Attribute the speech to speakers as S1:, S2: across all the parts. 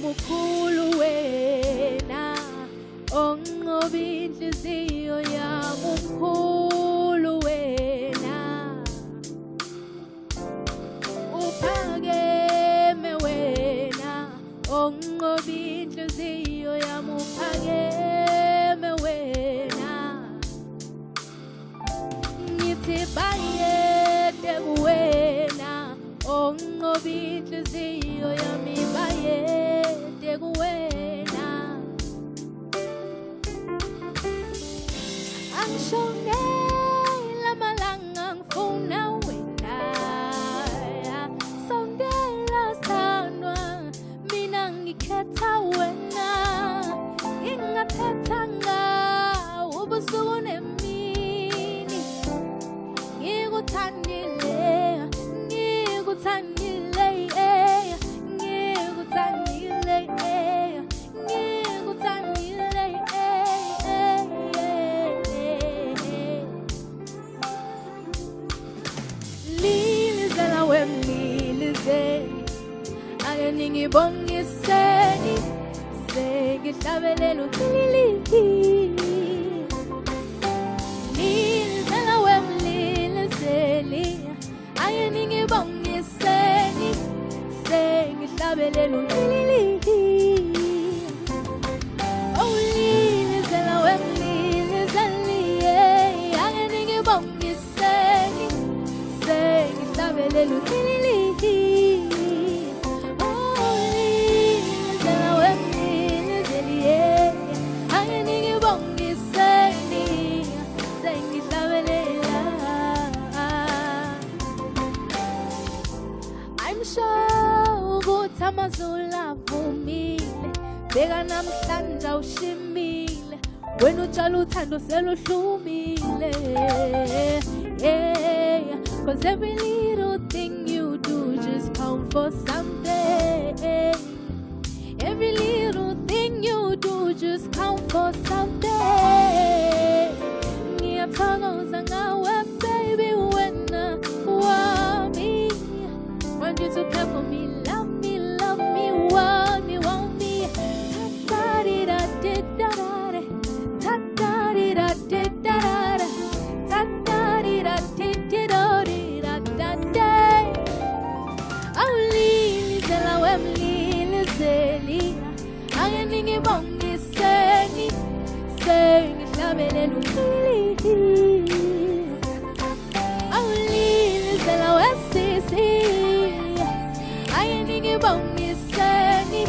S1: mukhulu wena onqoba inhliziyo yami umkhulu wena uphakeme wena onqoba inhliziyo yami uphakeme wena ngithi bayede kuwena onqoba inhliziyo yami bayede kuwena angishonela malanga ngifuna wena sondela sandwa mina ngikhetha wena ngingakhetha ngawo ubusuku nemini ngikuthandile ngikuthandile ngikuthandile ngikuthandile lilizela wemlilizeli ake ningibongiseni sengihlabelela utilili lilizela wemlilizeli ake ningibongiseni sengihlabelela utilili oh lilizela wemlilizeli ake ningibongiseni sengihlabelela utilili amazulu avumile bheka namhlanje awushimile wena utshala uthando seluhlumile yeah cause every little thing you do just count for someday every little thing you do just count for someday ngiyathokoza ngawe baby wena wami want you to care for me love me want me ta-da-di-da-di-da-da-da ta-da-di-da-di-da-da ta-da-di-da-di-da-da oh lilizela wemlilizeli ake ningibongiseni sengihlabelela utilili oh lilizela wesisi ake ningibongiseni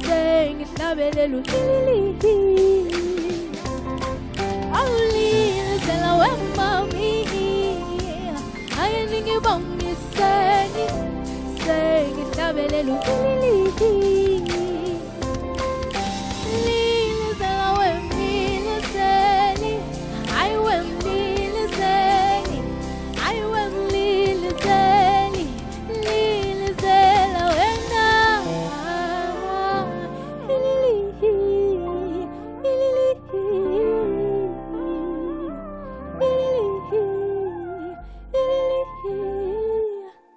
S1: sengihlabelela utilili awulilizela wemami ake ningibongiseni sengihlabelela utilili